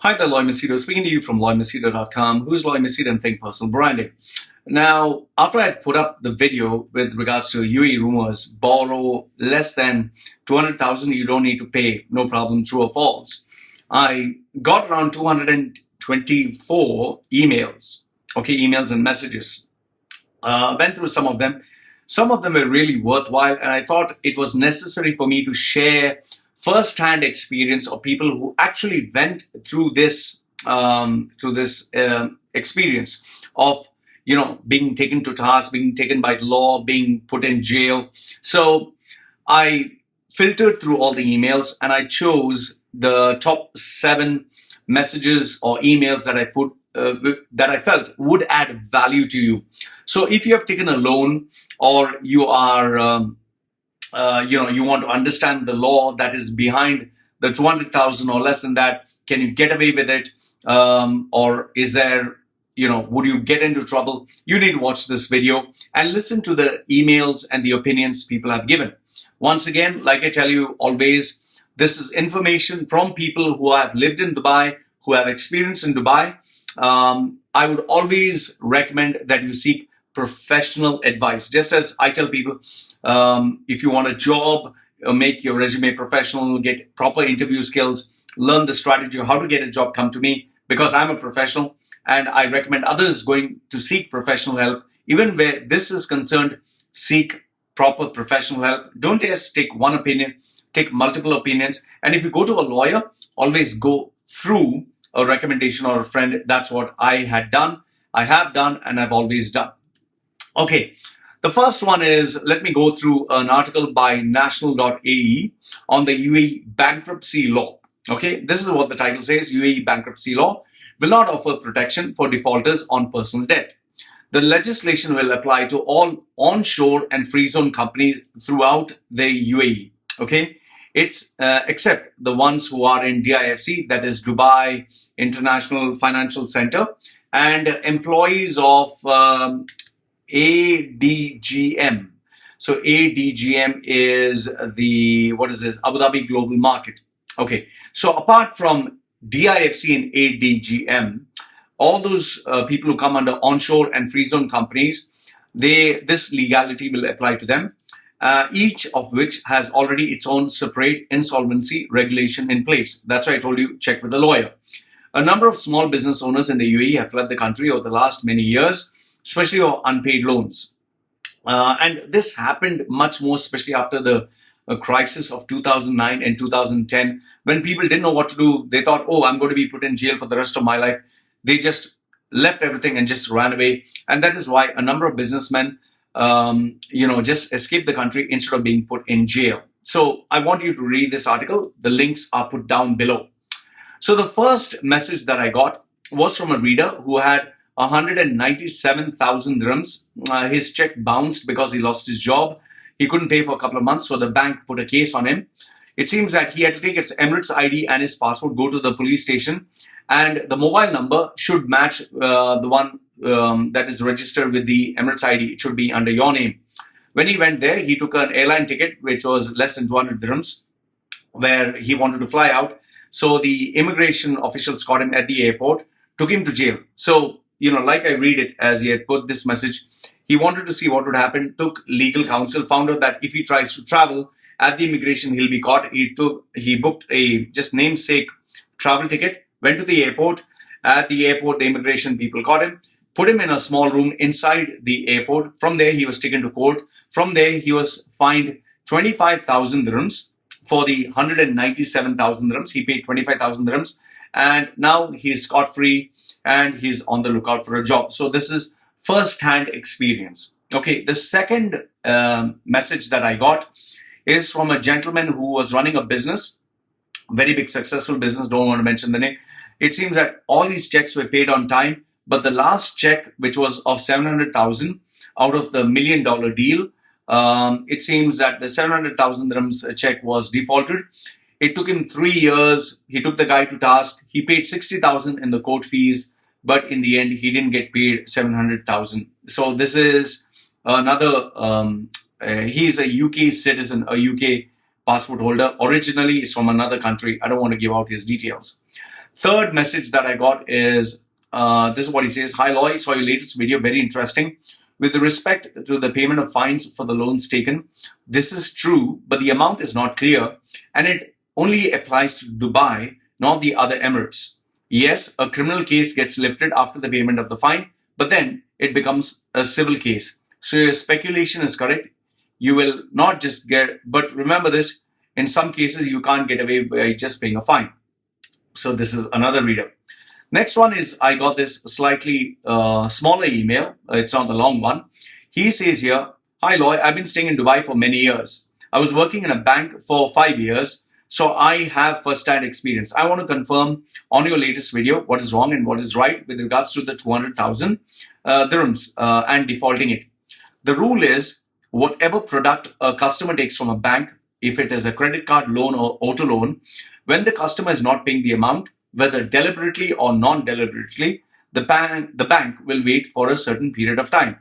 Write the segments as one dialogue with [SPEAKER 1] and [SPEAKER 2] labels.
[SPEAKER 1] Hi there, Machedo. Speaking to you from Machedo.com. Who's Machedo and Think Personal Branding? Now, after I put up the video with regards to UAE rumors, borrow less than 200,000, you don't need to pay, no problem, true or false. I got around 224 emails, emails and messages. Went through some of them. Some of them were really worthwhile, and I thought it was necessary for me to share first-hand experience of people who actually went through this experience of being taken to task, being taken by the law, being put in jail. So I filtered through all the emails and I chose the top 7 messages or emails that I felt would add value to you. So if you have taken a loan or you are you want to understand the law that is behind the 200,000 or less than that, can you get away with it? Or is there, would you get into trouble? You need to watch this video and listen to the emails and the opinions people have given. Once again, like I tell you always, this is information from people who have lived in Dubai, who have experience in Dubai. I would always recommend that you seek professional advice. Just as I tell people, if you want a job, make your resume professional, get proper interview skills, learn the strategy of how to get a job, come to me, because I'm a professional and I recommend others going to seek professional help. Even where this is concerned, seek proper professional help. Don't just take one opinion, take multiple opinions. And if you go to a lawyer, always go through a recommendation or a friend. That's what I had done, I have done, and I've always done. Okay. The first one is, let me go through an article by national.ae on the UAE bankruptcy law. Okay, this is what the title says: UAE bankruptcy law will not offer protection for defaulters on personal debt. The legislation will apply to all onshore and free zone companies throughout the UAE. Okay, it's except the ones who are in DIFC, that is Dubai International Financial Center, and employees of ADGM. So ADGM is Abu Dhabi Global Market. Okay. So apart from DIFC and ADGM, all those people who come under onshore and free zone companies, this legality will apply to them. Each of which has already its own separate insolvency regulation in place. That's why I told you, check with the lawyer. A number of small business owners in the UAE have fled the country over the last many years, especially of unpaid loans. And this happened much more, especially after the crisis of 2009 and 2010, when people didn't know what to do. They thought, oh, I'm going to be put in jail for the rest of my life. They just left everything and just ran away. And that is why a number of businessmen, just escaped the country instead of being put in jail. So I want you to read this article. The links are put down below. So the first message that I got was from a reader who had 197,000 dirhams. His check bounced because he lost his job. He couldn't pay for a couple of months, so the bank put a case on him. It seems that he had to take his Emirates ID and his passport, go to the police station, and the mobile number should match the one that is registered with the Emirates ID. It should be under your name. When he went there, he took an airline ticket, which was less than 200 dirhams, where he wanted to fly out. So the immigration officials caught him at the airport, took him to jail. So, like I read it as he had put this message, he wanted to see what would happen, took legal counsel, found out that if he tries to travel at the immigration, he'll be caught. He booked a just namesake travel ticket, went to the airport. At the airport, the immigration people caught him, put him in a small room inside the airport. From there, he was taken to court. From there, he was fined 25,000 dirhams for the 197,000 dirhams. He paid 25,000 dirhams. And now he's scot-free and he's on the lookout for a job. So this is first-hand experience. Okay, the second message that I got is from a gentleman who was running a business, very big successful business, don't want to mention the name. It seems that all these checks were paid on time, but the last check, which was of 700,000 out of the $1 million deal, it seems that the 700,000 dirhams check was defaulted. It took him 3 years. He took the guy to task. He paid 60,000 in the court fees, but in the end, he didn't get paid 700,000. So this is another, he's a UK citizen, a UK passport holder. Originally, he's from another country. I don't want to give out his details. Third message that I got is, this is what he says. Hi Loy, saw your latest video, very interesting. With respect to the payment of fines for the loans taken, this is true, but the amount is not clear and it only applies to Dubai, not the other Emirates. Yes, a criminal case gets lifted after the payment of the fine, but then it becomes a civil case. So your speculation is correct. You will not just get, but remember this, in some cases you can't get away by just paying a fine. So this is another reader. Next one is, I got this slightly smaller email. It's not the long one. He says here, hi Loy, I've been staying in Dubai for many years. I was working in a bank for 5 years, so I have first-hand experience. I want to confirm on your latest video what is wrong and what is right with regards to the 200,000 dirhams and defaulting it. The rule is, whatever product a customer takes from a bank, if it is a credit card loan or auto loan, when the customer is not paying the amount, whether deliberately or non-deliberately, the bank will wait for a certain period of time.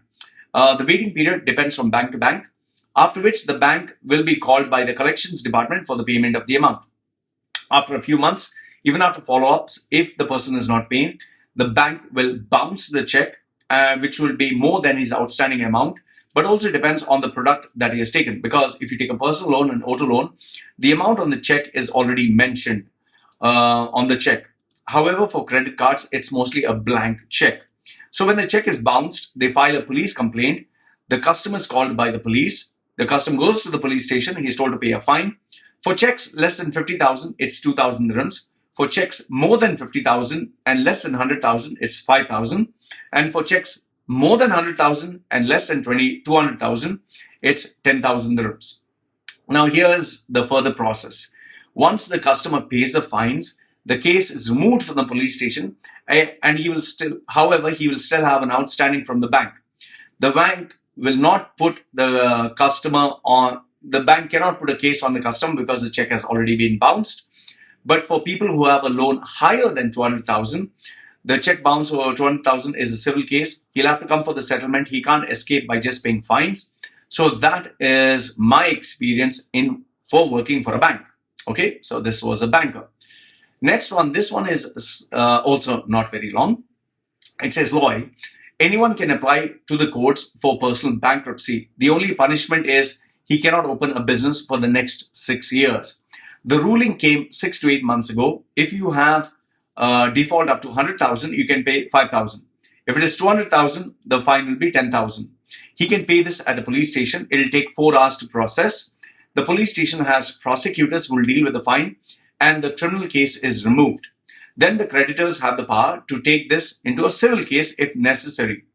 [SPEAKER 1] The waiting period depends from bank to bank, after which the bank will be called by the collections department for the payment of the amount. After a few months, even after follow-ups, if the person is not paying, the bank will bounce the check, which will be more than his outstanding amount, but also depends on the product that he has taken. Because if you take a personal loan and auto loan, the amount on the check is already mentioned on the check. However, for credit cards, it's mostly a blank check. So when the check is bounced, they file a police complaint. The customer is called by the police. The customer goes to the police station. He's told to pay a fine. For checks less than 50,000, it's 2,000 dirhams. For checks more than 50,000 and less than 100,000, it's 5,000. And for checks more than 100,000 and less than 200,000, it's 10,000 dirhams. Now here's the further process. Once the customer pays the fines, the case is removed from the police station, and he will still have an outstanding from the bank. The bank will not put the customer on, the bank cannot put a case on the customer because the check has already been bounced. But for people who have a loan higher than 200,000, the check bounce over 200,000 is a civil case. He'll have to come for the settlement. He can't escape by just paying fines. So that is my experience for working for a bank. Okay, so this was a banker. Next one, this one is also not very long. It says, Loy, anyone can apply to the courts for personal bankruptcy. The only punishment is he cannot open a business for the next 6 years. The ruling came 6 to 8 months ago. If you have default up to 100,000, you can pay 5,000. If it is 200,000, the fine will be 10,000. He can pay this at the police station. It will take 4 hours to process. The police station has prosecutors who will deal with the fine, and the criminal case is removed. Then the creditors have the power to take this into a civil case if necessary.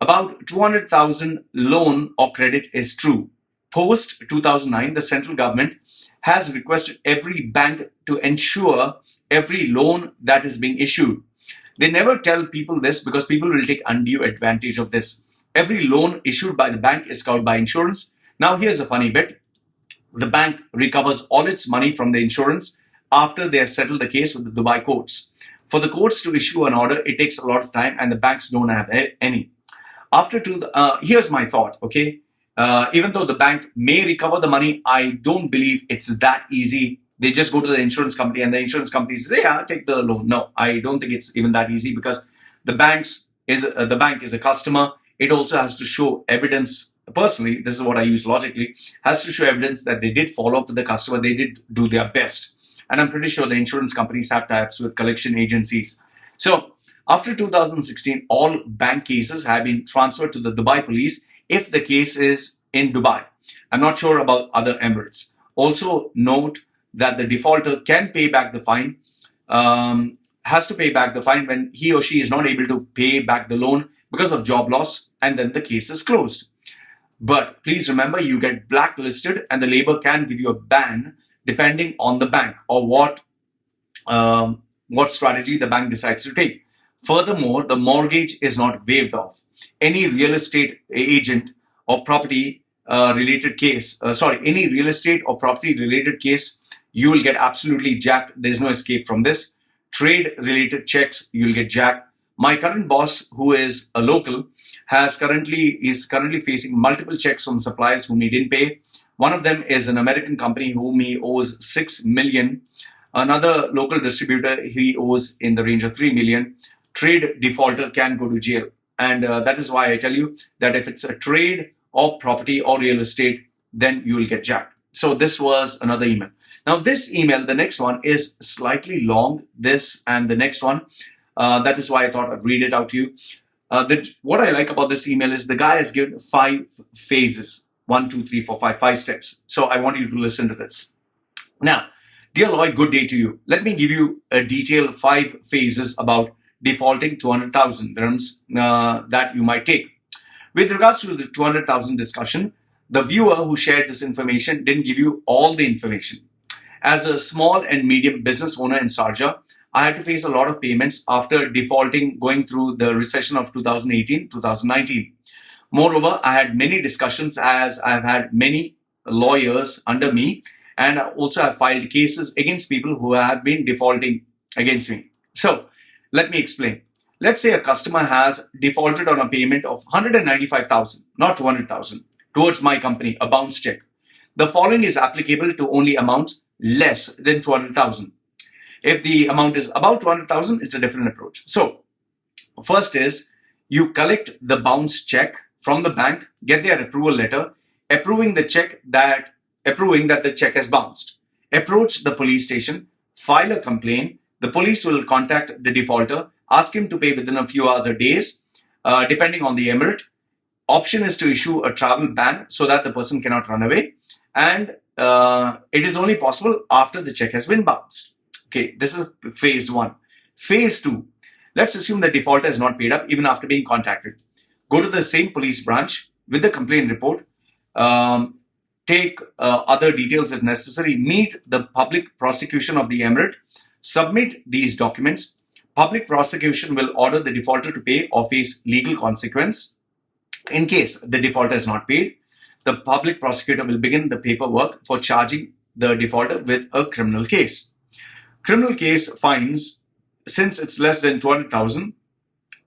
[SPEAKER 1] About 200,000 loan or credit is true. Post 2009, the central government has requested every bank to ensure every loan that is being issued. They never tell people this because people will take undue advantage of this. Every loan issued by the bank is covered by insurance. Now here's a funny bit. The bank recovers all its money from the insurance after they have settled the case with the Dubai courts. For the courts to issue an order, it takes a lot of time and the banks don't have any. Here's my thought, okay? Even though the bank may recover the money, I don't believe it's that easy. They just go to the insurance company and the insurance company says, yeah, take the loan. No, I don't think it's even that easy because the bank is a customer. It also has to show evidence. Personally, this is what I use logically, has to show evidence that they did follow up with the customer, they did do their best. And I'm pretty sure the insurance companies have tie-ups with collection agencies. So after 2016, all bank cases have been transferred to the Dubai police if the case is in Dubai. I'm not sure about other Emirates. Also note that the defaulter can pay back the fine, has to pay back the fine when he or she is not able to pay back the loan because of job loss, and then the case is closed. But please remember, you get blacklisted and the labor can give you a ban depending on the bank or what strategy the bank decides to take. Furthermore, the mortgage is not waived off. Any real estate agent or property related case, any real estate or property related case, you will get absolutely jacked. There's no escape from this. Trade related checks, you'll get jacked. My current boss, who is a local, is currently facing multiple checks from suppliers whom he didn't pay. One of them is an American company whom he owes $6 million Another local distributor, he owes in the range of 3 million. Trade defaulter can go to jail. And that is why I tell you that if it's a trade or property or real estate, then you will get jacked. So this was another email. Now this email, the next one is slightly long, this and the next one. That is why I thought I'd read it out to you. What I like about this email is the guy has given 5 phases. 1, 2, 3, 4, 5, 5 steps. So I want you to listen to this. Now, dear Lloyd, good day to you. Let me give you a detailed 5 phases about defaulting 200,000 dirhams that you might take. With regards to the 200,000 discussion, the viewer who shared this information didn't give you all the information. As a small and medium business owner in Sharjah, I had to face a lot of payments after defaulting going through the recession of 2018-2019. Moreover, I had many discussions as I've had many lawyers under me, and I also have filed cases against people who have been defaulting against me. So, let me explain. Let's say a customer has defaulted on a payment of 195,000, not 200,000, towards my company, a bounce check. The following is applicable to only amounts less than 200,000. If the amount is about 200,000, it's a different approach. So, first is you collect the bounce check from the bank, get their approval letter, approving that the check has bounced. Approach the police station, file a complaint. The police will contact the defaulter, ask him to pay within a few hours or days, depending on the emirate. Option is to issue a travel ban so that the person cannot run away. And it is only possible after the check has been bounced. Okay, this is phase 1. Phase 2, let's assume the defaulter is not paid up even after being contacted. Go to the same police branch with the complaint report, take other details if necessary, meet the public prosecution of the emirate, submit these documents. Public prosecution will order the defaulter to pay or face legal consequence. In case the defaulter is not paid, the public prosecutor will begin the paperwork for charging the defaulter with a criminal case. Criminal case fines, since it's less than 200,000,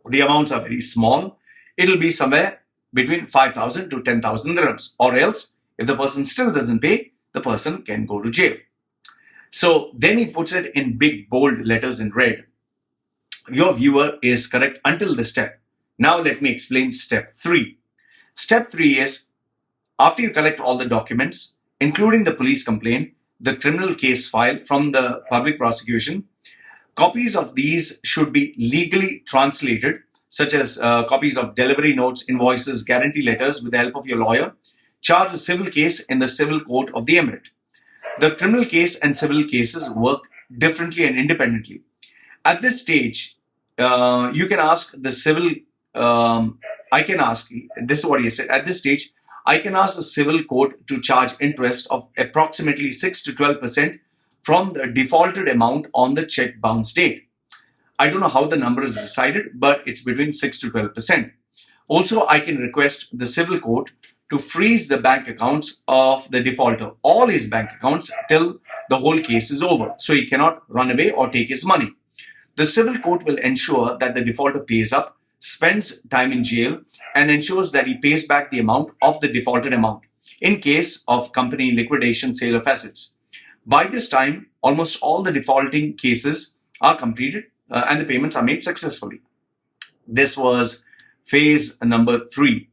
[SPEAKER 1] the amounts are very small. It'll be somewhere between 5,000 to 10,000 dirhams. Or else, if the person still doesn't pay, the person can go to jail. So then he puts it in big bold letters in red. Your viewer is correct until this step. Now let me explain step 3. Step 3 is, after you collect all the documents, including the police complaint, the criminal case file from the public prosecution, copies of these should be legally translated, such as copies of delivery notes, invoices, guarantee letters with the help of your lawyer. Charge a civil case in the civil court of the emirate. The criminal case and civil cases work differently and independently. At this stage, you can ask the civil, this is what he said, at this stage, I can ask the civil court to charge interest of approximately 6 to 12% from the defaulted amount on the check bounce date. I don't know how the number is decided, but it's between 6 to 12%. Also, I can request the civil court to freeze the bank accounts of the defaulter, all his bank accounts, till the whole case is over, so he cannot run away or take his money. The civil court will ensure that the defaulter pays up, spends time in jail, and ensures that he pays back the amount of the defaulted amount in case of company liquidation, sale of assets. By this time, almost all the defaulting cases are completed and the payments are made successfully. This was phase number 3.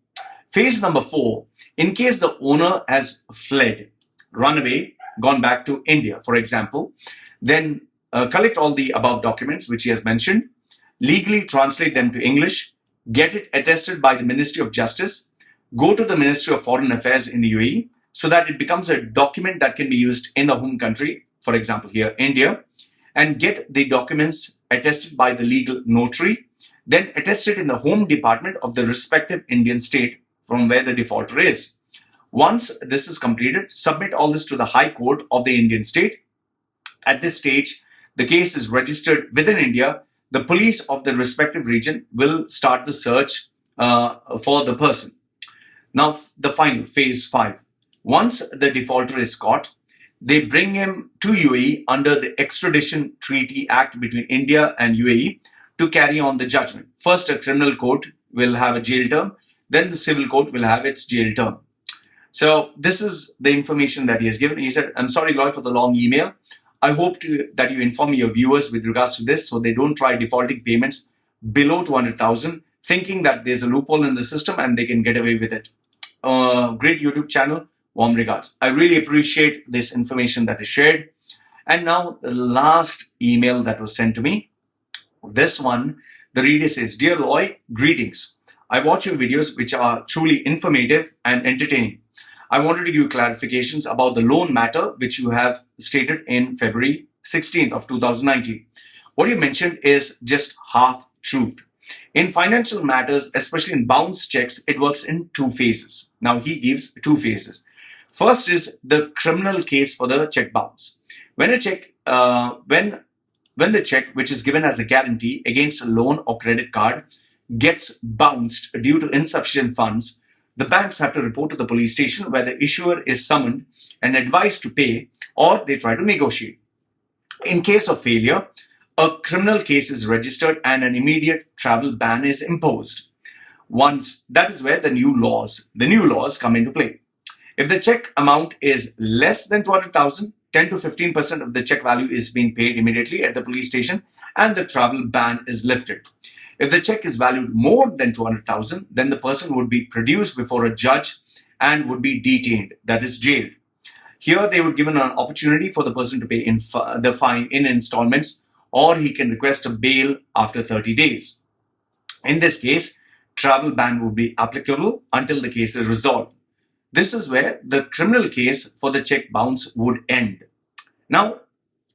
[SPEAKER 1] Phase number 4, in case the owner has fled, run away, gone back to India, for example, then collect all the above documents which he has mentioned, legally translate them to English, get it attested by the Ministry of Justice, go to the Ministry of Foreign Affairs in the UAE so that it becomes a document that can be used in the home country, for example here, India, and get the documents attested by the legal notary, then attest it in the home department of the respective Indian state from where the defaulter is. Once this is completed, submit all this to the High Court of the Indian state. At this stage, the case is registered within India. The police of the respective region will start the search for the person. Now, the final, phase 5. Once the defaulter is caught, they bring him to UAE under the Extradition Treaty Act between India and UAE to carry on the judgment. First, a criminal court will have a jail term. Then the civil court will have its jail term. So this is the information that he has given. He said, I'm sorry, Lloyd, for the long email. I hope that you inform your viewers with regards to this so they don't try defaulting payments below 200,000, thinking that there's a loophole in the system and they can get away with it. Great YouTube channel. Warm regards. I really appreciate this information that is shared. And now the last email that was sent to me. This one, the reader says, "Dear Loy, greetings. I watch your videos which are truly informative and entertaining. I wanted to give clarifications about the loan matter which you have stated in February 16th of 2019. What you mentioned is just half truth. In financial matters, especially in bounce checks, it works in two phases." Now he gives two phases. First is the criminal case for the check bounce. When a check, when the check, which is given as a guarantee against a loan or credit card, gets bounced due to insufficient funds, the banks have to report to the police station where the issuer is summoned and advised to pay, or they try to negotiate. In case of failure, a criminal case is registered and an immediate travel ban is imposed. Once that is where the new laws come into play. If the check amount is less than 200,000, 10 to 15% of the check value is being paid immediately at the police station and the travel ban is lifted. If the check is valued more than 200,000, then the person would be produced before a judge and would be detained, that is jailed. Here they would given an opportunity for the person to pay the fine in installments, or he can request a bail after 30 days. In this case, travel ban would be applicable until the case is resolved. This is where the criminal case for the check bounce would end. Now,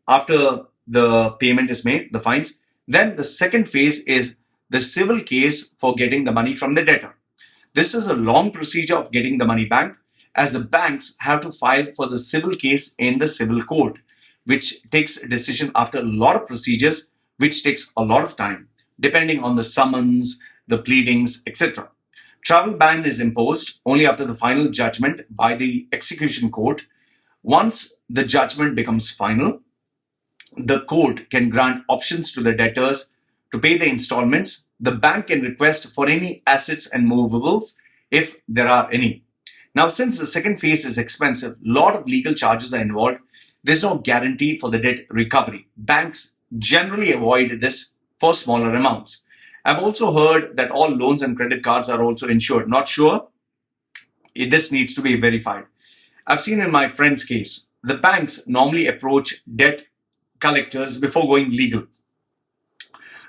[SPEAKER 1] after the payment is made, the fines, then the second phase is the civil case for getting the money from the debtor. This is a long procedure of getting the money back, as the banks have to file for the civil case in the civil court, which takes a decision after a lot of procedures, which takes a lot of time, depending on the summons, the pleadings, etc. Travel ban is imposed only after the final judgment by the execution court. Once the judgment becomes final, the court can grant options to the debtors to pay the installments. The bank can request for any assets and movables if there are any. Now, since the second phase is expensive, a lot of legal charges are involved. There's no guarantee for the debt recovery. Banks generally avoid this for smaller amounts. I've also heard that all loans and credit cards are also insured. Not sure. This needs to be verified. I've seen in my friend's case, the banks normally approach debt collectors before going legal.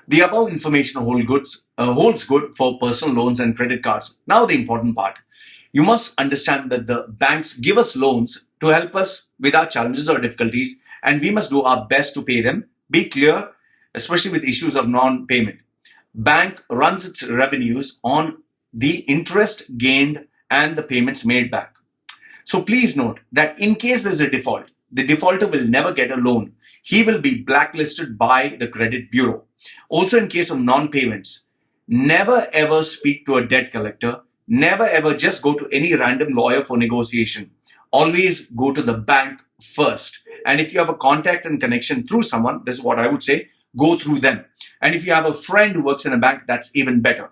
[SPEAKER 1] The above information holds good for personal loans and credit cards. Now the important part. You must understand that the banks give us loans to help us with our challenges or difficulties, and we must do our best to pay them. Be clear, especially with issues of non-payment. Bank runs its revenues on the interest gained and the payments made back. So please note that in case there's a default, the defaulter will never get a loan. He will be blacklisted by the credit bureau. Also, in case of non-payments, never ever speak to a debt collector. Never ever just go to any random lawyer for negotiation. Always go to the bank first. And if you have a contact and connection through someone, this is what I would say, go through them. And if you have a friend who works in a bank, that's even better.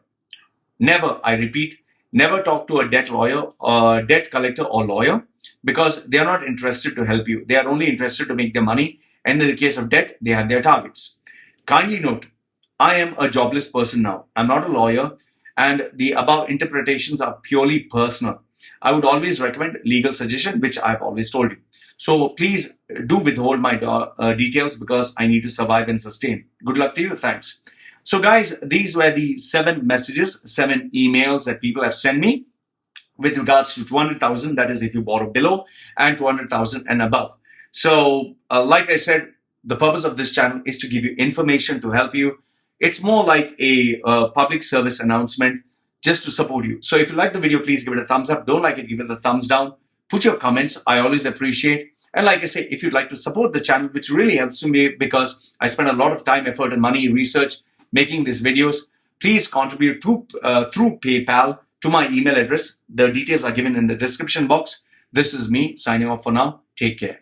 [SPEAKER 1] Never, I repeat, never talk to a debt lawyer or debt collector or lawyer, because they are not interested to help you. They are only interested to make their money. And in the case of debt, they have their targets. Kindly note, I am a jobless person now. I'm not a lawyer, and the above interpretations are purely personal. I would always recommend legal suggestion, which I've always told you. So please do withhold my details, because I need to survive and sustain. Good luck to you. Thanks. So guys, these were the 7 messages, 7 emails that people have sent me with regards to 200,000, that is if you borrow below, and 200,000 and above. So like I said, the purpose of this channel is to give you information to help you. It's more like a public service announcement just to support you. So if you like the video, please give it a thumbs up. Don't like it, give it a thumbs down. Put your comments. I always appreciate. And like I say, if you'd like to support the channel, which really helps me because I spend a lot of time, effort, and money research making these videos, please contribute to, through PayPal to my email address. The details are given in the description box. This is me signing off for now. Take care.